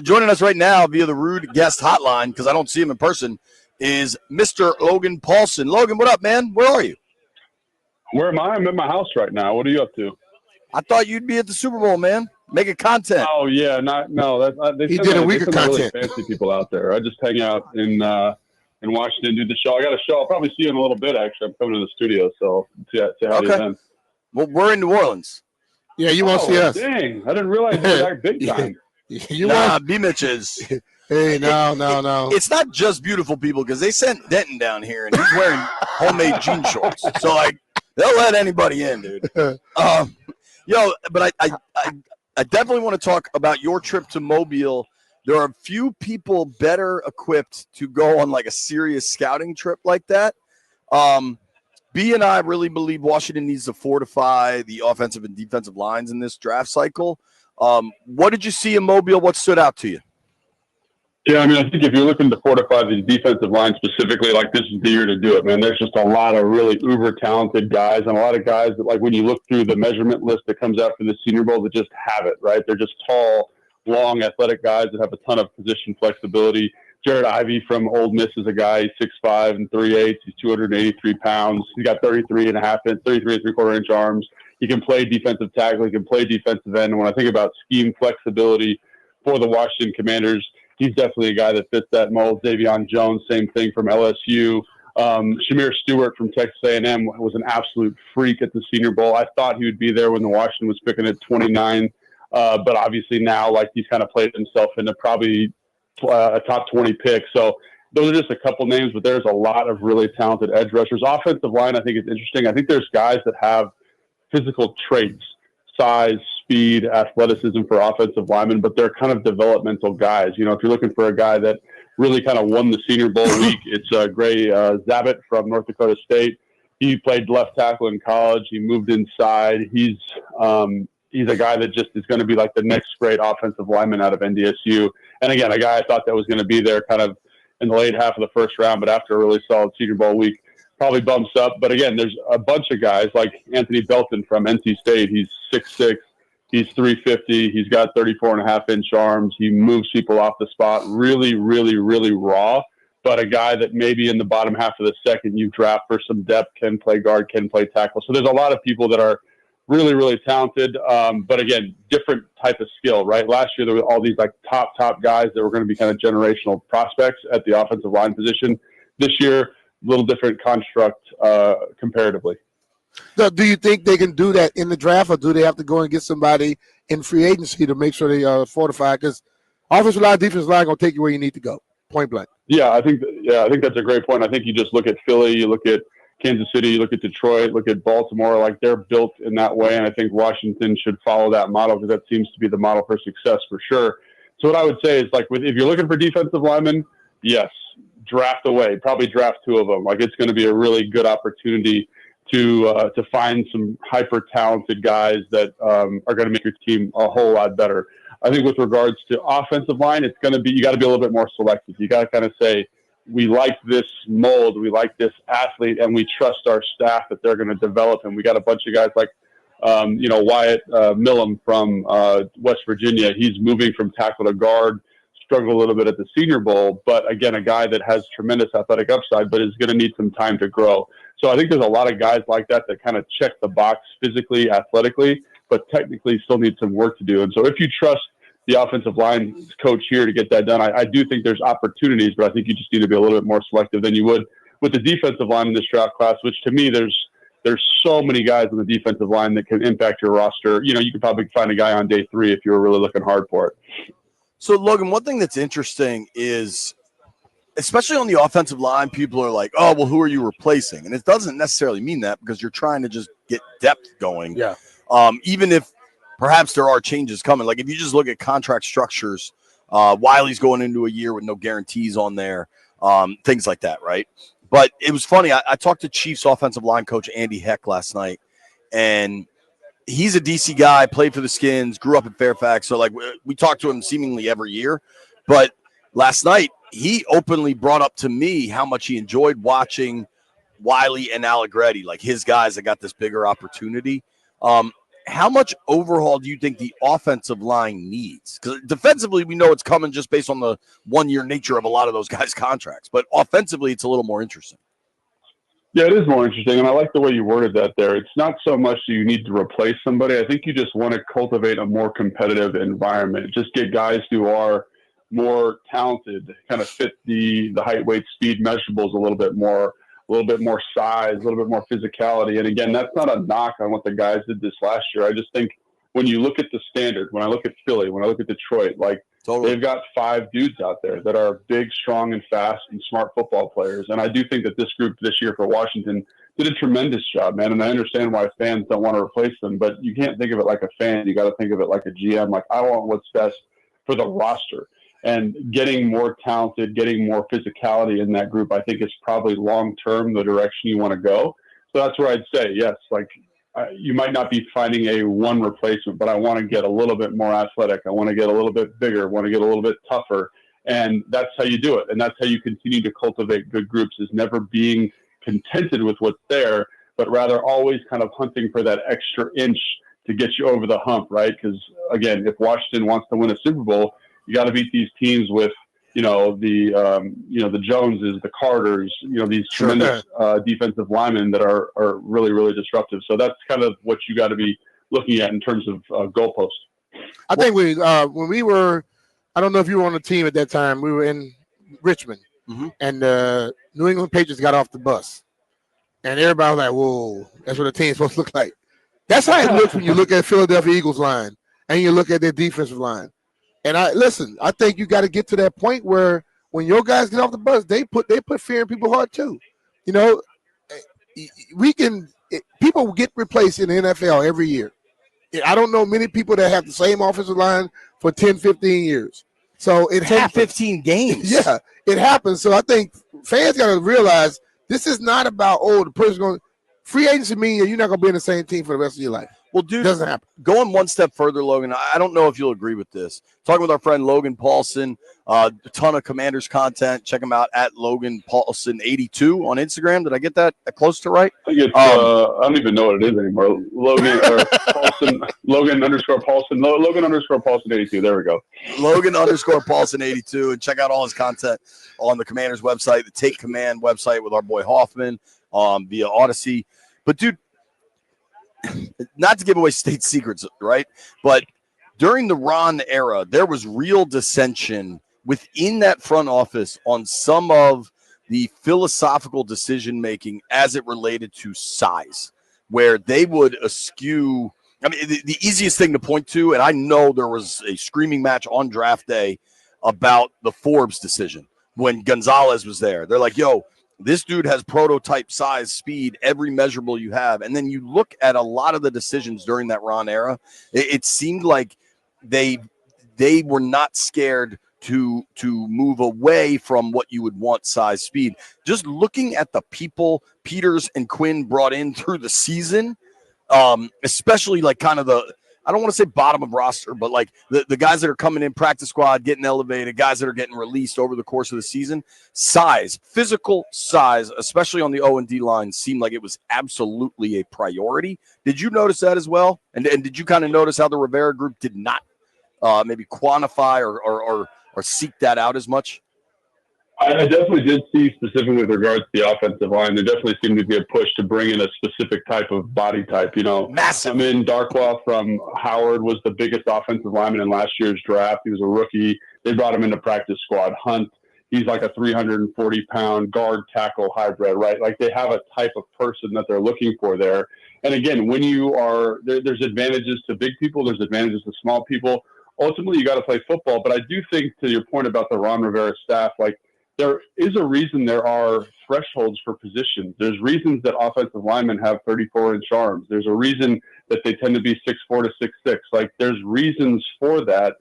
Joining us right now via the Rude Guest Hotline, because I don't see him in person, is Mr. Logan Paulsen. Logan, what up, man? Where are you? Where am I? I'm in my house right now. What are you up to? I thought you'd be at the Super Bowl, man. Making content. Oh yeah, He did a week of really content. fancy people out there. I just hang out in Washington, do the show. I got a show. I'll probably see you in a little bit. Actually, I'm coming to the studio, so see how you then. Well, we're in New Orleans. Yeah, you won't see us. Dang, I didn't realize you were that big time. BMitch is. Hey, no. It's not just beautiful people, because they sent Denton down here, and he's wearing homemade jean shorts. So, like, they'll let anybody in, dude. But I definitely want to talk about your trip to Mobile. There are a few people better equipped to go on, like, a serious scouting trip like that. B and I really believe Washington needs to fortify the offensive and defensive lines in this draft cycle. What did you see in Mobile? What stood out to you? Yeah, I mean, I think if you're looking to fortify the defensive line specifically, like, this is the year to do it, man. There's just a lot of really uber talented guys, and a lot of guys that, like, when you look through the measurement list that comes out for the Senior Bowl, that just have it, right? They're just tall, long, athletic guys that have a ton of position flexibility. Jared Ivey from Ole Miss is a guy. He's 6'5" and 3/8. He's 283 pounds. He's got 33 and 3/4 inch arms. He can play defensive tackle. He can play defensive end. And when I think about scheme flexibility for the Washington Commanders, he's definitely a guy that fits that mold. Davion Jones, same thing from LSU. Shamir Stewart from Texas A&M was an absolute freak at the Senior Bowl. I thought he would be there when the Washington was picking at 29, but obviously now, like, he's kind of played himself into probably a top 20 pick. So those are just a couple names, but there's a lot of really talented edge rushers. Offensive line, I think, is interesting. I think there's guys that have physical traits, size, speed, athleticism for offensive linemen, but they're kind of developmental guys. You know, if you're looking for a guy that really kind of won the Senior Bowl week, it's Gray Zabit from North Dakota State. He played left tackle in college. He moved inside. He's a guy that just is going to be like the next great offensive lineman out of NDSU. And again, a guy I thought that was going to be there kind of in the late half of the first round, but after a really solid Senior Bowl week, probably bumps up. But again, there's a bunch of guys like Anthony Belton from NC State. He's 6'6". He's 350. He's got 34.5-inch arms. He moves people off the spot. Really, really, really raw. But a guy that maybe in the bottom half of the second you draft for some depth, can play guard, can play tackle. So there's a lot of people that are really, really talented. But again, different type of skill, right? Last year, there were all these like top guys that were going to be kind of generational prospects at the offensive line position. This year, a little different construct comparatively. So do you think they can do that in the draft, or do they have to go and get somebody in free agency to make sure they fortify? Because offensive line, defensive line, going to take you where you need to go, point blank. Yeah, I think that's a great point. I think you just look at Philly, you look at Kansas City, you look at Detroit, look at Baltimore, like they're built in that way. And I think Washington should follow that model, because that seems to be the model for success for sure. So what I would say is, like, if you're looking for defensive linemen, yes, draft away, probably draft two of them. Like, it's going to be a really good opportunity to find some hyper talented guys that are going to make your team a whole lot better. I think with regards to offensive line, it's going to be, you got to be a little bit more selective. You got to kind of say, we like this mold, we like this athlete, and we trust our staff that they're going to develop him. We got a bunch of guys like, Wyatt Millam from West Virginia. He's moving from tackle to guard, struggled a little bit at the Senior Bowl, but again, a guy that has tremendous athletic upside, but is going to need some time to grow. So I think there's a lot of guys like that kind of check the box physically, athletically, but technically still need some work to do. And so if you trust the offensive line coach here to get that done, I do think there's opportunities, but I think you just need to be a little bit more selective than you would with the defensive line in this draft class, which to me, there's so many guys on the defensive line that can impact your roster. You know, you could probably find a guy on day 3 if you were really looking hard for it. So, Logan, one thing that's interesting is, especially on the offensive line, people are like, oh, well, who are you replacing? And it doesn't necessarily mean that, because you're trying to just get depth going. Yeah. Even if perhaps there are changes coming. Like, if you just look at contract structures, Wiley's going into a year with no guarantees on there, things like that, right? But it was funny. I talked to Chiefs offensive line coach Andy Heck last night, and he's a DC guy, played for the Skins, grew up in Fairfax. So, like, we talk to him seemingly every year. But last night, he openly brought up to me how much he enjoyed watching Wiley and Allegretti, like his guys that got this bigger opportunity. how much overhaul do you think the offensive line needs? Because defensively, we know it's coming just based on the one-year nature of a lot of those guys' contracts. But offensively, it's a little more interesting. Yeah, it is more interesting, and I like the way you worded that there. It's not so much that you need to replace somebody. I think you just want to cultivate a more competitive environment. Just get guys who are more talented, kind of fit the height, weight, speed measurables a little bit more size, a little bit more physicality. And again, that's not a knock on what the guys did this last year. I just think when you look at the standard, when I look at Philly, when I look at Detroit, like they've got 5 dudes out there that are big, strong, and fast and smart football players. And I do think that this group this year for Washington did a tremendous job, man. And I understand why fans don't want to replace them, but you can't think of it like a fan. You got to think of it like a GM. Like, I want what's best for the roster. And getting more talented, getting more physicality in that group, I think is probably long-term the direction you want to go. So that's where I'd say, yes, like you might not be finding a one replacement, but I want to get a little bit more athletic. I want to get a little bit bigger, want to get a little bit tougher. And that's how you do it. And that's how you continue to cultivate good groups, is never being contented with what's there, but rather always kind of hunting for that extra inch to get you over the hump, right? Because, again, if Washington wants to win a Super Bowl, you got to beat these teams with, the Joneses, the Carters, these tremendous defensive linemen that are really, really disruptive. So that's kind of what you got to be looking at in terms of goalposts. I think when we were, I don't know if you were on the team at that time, we were in Richmond, and New England Patriots got off the bus, and everybody was like, "Whoa, that's what a team's supposed to look like." That's how it looks when you look at Philadelphia Eagles line and you look at their defensive line. And I think you got to get to that point where when your guys get off the bus, they put fear in people's heart too. People get replaced in the NFL every year. I don't know many people that have the same offensive line for 10, 15 years. So it 10, happens. 15 games. Yeah, it happens. So I think fans got to realize this is not about, the person's going to – free agency means you're not going to be in the same team for the rest of your life. Well, dude, it doesn't happen. Going one step further, Logan, I don't know if you'll agree with this. Talking with our friend Logan Paulsen, a ton of Commanders content. Check him out at Logan Paulsen 82 on Instagram. Did I get that close to right? I think it's, I don't even know what it is anymore. Logan or Paulsen, Logan _ Paulsen, Logan _ Paulsen 82. There we go. Logan _ Paulsen 82, and check out all his content on the Commanders website, the Take Command website with our boy Hoffman via Odyssey. But dude, not to give away state secrets, right? But during the Ron era, there was real dissension within that front office on some of the philosophical decision-making as it related to size, where they would eschew. I mean, the easiest thing to point to, and I know there was a screaming match on draft day about the Forbes decision when Gonzalez was there. They're like, yo, this dude has prototype size, speed, every measurable you have. And then you look at a lot of the decisions during that Ron era, it seemed like they were not scared to move away from what you would want size, speed. Just looking at the people Peters and Quinn brought in through the season, especially like kind of the, I don't want to say bottom of roster, but like the guys that are coming in practice squad, getting elevated, guys that are getting released over the course of the season, size, physical size, especially on the O&D line, seemed like it was absolutely a priority. Did you notice that as well? And did you kind of notice how the Rivera group did not maybe quantify or seek that out as much? I definitely did see, specifically with regards to the offensive line, there definitely seemed to be a push to bring in a specific type of body type. Massive. I mean, Darkwa from Howard was the biggest offensive lineman in last year's draft. He was a rookie. They brought him into practice squad. Hunt, he's like a 340-pound guard tackle hybrid, right? Like they have a type of person that they're looking for there. And again, when you are there's advantages to big people, there's advantages to small people. Ultimately, you got to play football. But I do think, to your point about the Ron Rivera staff, like, there is a reason there are thresholds for positions. There's reasons that offensive linemen have 34-inch arms. There's a reason that they tend to be 6'4" to 6'6". Like, there's reasons for that,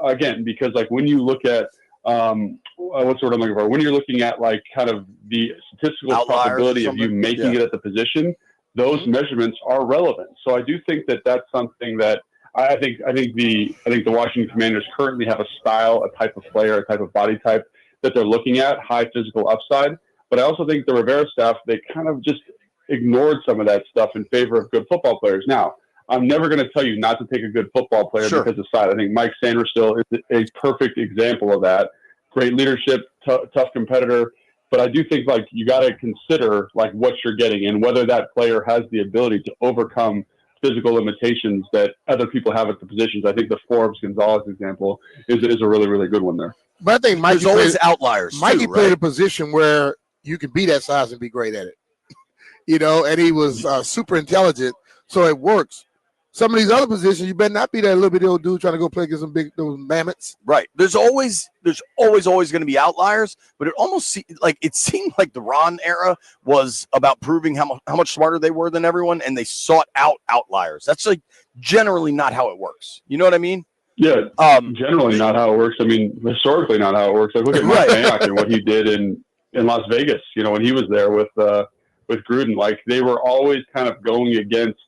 again, because, like, when you look at what's the word I'm looking for? When you're looking at, like, kind of the statistical outliers, probability of you making it at the position, those measurements are relevant. So I do think that that's something that I think the Washington Commanders currently have a style, a type of player, a type of body type that they're looking at, high physical upside. But I also think the Rivera staff, they kind of just ignored some of that stuff in favor of good football players. Now, I'm never going to tell you not to take a good football player because of size. I think Mike Sanderstill is a perfect example of that. Great leadership, tough competitor. But I do think like you got to consider like what you're getting and whether that player has the ability to overcome physical limitations that other people have at the positions. I think the Forbes Gonzalez example is a really, really good one there. But I think there's always outliers. Mikey played a position where you can be that size and be great at it, and he was super intelligent, so it works. Some of these other positions, you better not be that little bitty old dude trying to go play against those mammoths. Right. There's always going to be outliers, but it seemed like the Ron era was about proving how much smarter they were than everyone, and they sought out outliers. That's like generally not how it works. You know what I mean? Yeah. Generally not how it works. I mean, historically not how it works. Like look at Mike Mayock and what he did in Las Vegas. When he was there with Gruden, like they were always kind of going against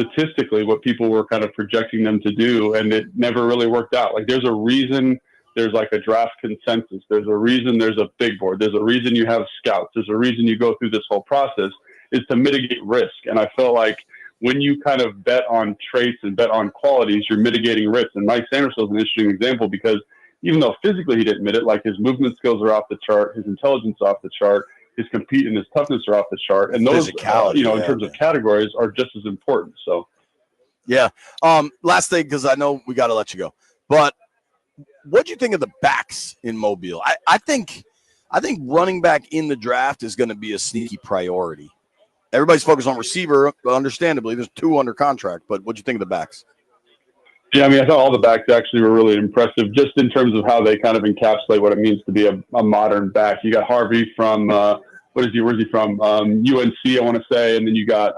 statistically what people were kind of projecting them to do, and it never really worked out. Like there's a reason there's like a draft consensus. There's a reason there's a big board. There's a reason you have scouts. There's a reason you go through this whole process is to mitigate risk. And I feel like when you kind of bet on traits and bet on qualities, you're mitigating risk. And Mike Sanderson is an interesting example because even though physically he didn't admit it, like his movement skills are off the chart, his intelligence off the chart, his compete and his toughness are off the chart, and those, in terms of categories, are just as important. So, yeah. Last thing, because I know we got to let you go, but what do you think of the backs in Mobile? I think running back in the draft is going to be a sneaky priority. Everybody's focused on receiver, understandably. There's 2 under contract, but what do you think of the backs? Yeah, I mean, I thought all the backs actually were really impressive, just in terms of how they kind of encapsulate what it means to be a modern back. You got Harvey from where's he from? UNC, I want to say, and then you got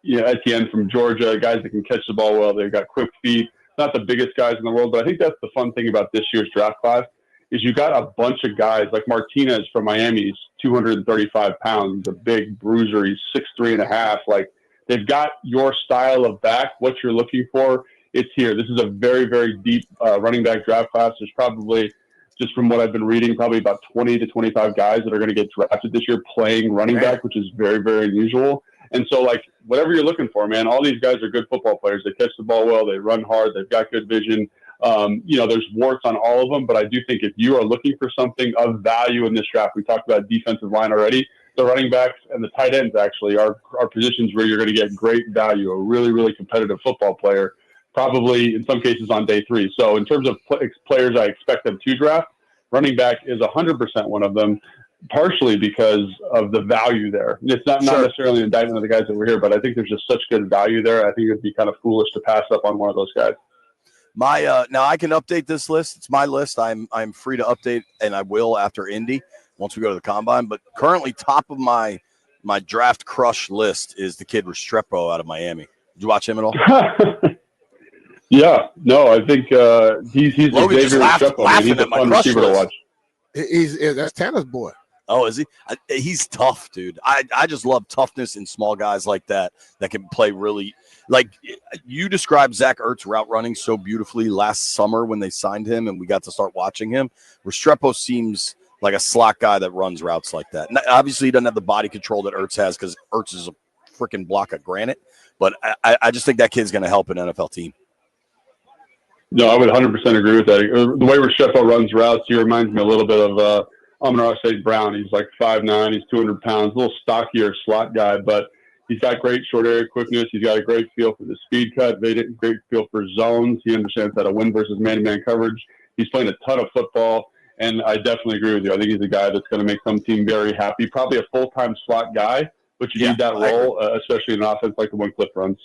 Etienne from Georgia, guys that can catch the ball well. They've got quick feet. Not the biggest guys in the world, but I think that's the fun thing about this year's draft class is you got a bunch of guys like Martinez from Miami. He's 235 pounds. He's a big bruiser. He's 6'3.5". Like they've got your style of back, what you're looking for. It's here. This is a very, very deep running back draft class. There's probably, just from what I've been reading, probably about 20 to 25 guys that are going to get drafted this year playing running back, which is very, very unusual. And so, like, whatever you're looking for, man, all these guys are good football players. They catch the ball well. They run hard. They've got good vision. There's warts on all of them. But I do think if you are looking for something of value in this draft, we talked about defensive line already. The running backs and the tight ends actually are positions where you're going to get great value, a really, really competitive football player, probably in some cases on day 3. So in terms of players I expect them to draft, running back is 100% one of them, partially because of the value there. It's not necessarily an indictment of the guys that were here, but I think there's just such good value there. I think it'd be kind of foolish to pass up on one of those guys. Now I can update this list. It's my list. I'm free to update, and I will after Indy once we go to the combine. But currently, top of my draft crush list is the kid Restrepo out of Miami. Did you watch him at all? Yeah, no, I think he's Logan just laughing he's a at my fun crush receiver to list. watch. That's Tanner's boy. Oh, is he? He's tough, dude. I just love toughness in small guys like that can play really. Like you described Zach Ertz route running so beautifully last summer when they signed him and we got to start watching him. Restrepo seems like a slot guy that runs routes like that. And obviously, he doesn't have the body control that Ertz has because Ertz is a freaking block of granite. But I just think that kid's going to help an NFL team. No, I would 100% agree with that. The way Restrepo runs routes, he reminds me a little bit of Amon-Ra St. Brown. He's like 5'9", he's 200 pounds, a little stockier slot guy, but he's got great short area quickness. He's got a great feel for the speed cut, great feel for zones. He understands how to win versus man-to-man coverage. He's playing a ton of football, and I definitely agree with you. I think he's a guy that's going to make some team very happy. Probably a full-time slot guy, but you need that role, especially in an offense like the one Cliff runs.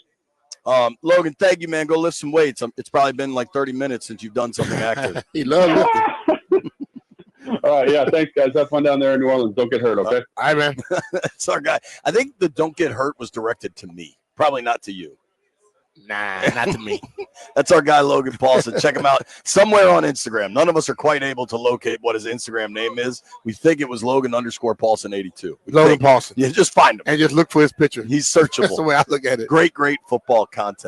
Logan, thank you, man. Go lift some weights. It's probably been like 30 minutes since you've done something active. He loves lifting. All right, yeah, thanks, guys. Have fun down there in New Orleans. Don't get hurt, okay? All right, man. That's our guy. I think the don't get hurt was directed to me. Probably not to you. Nah, not to me. That's our guy, Logan Paulsen. Check him out somewhere on Instagram. None of us are quite able to locate what his Instagram name is. We think it was Logan_Paulsen82. Logan Paulsen. Yeah, just find him. And just look for his picture. He's searchable. That's the way I look at it. Great football content.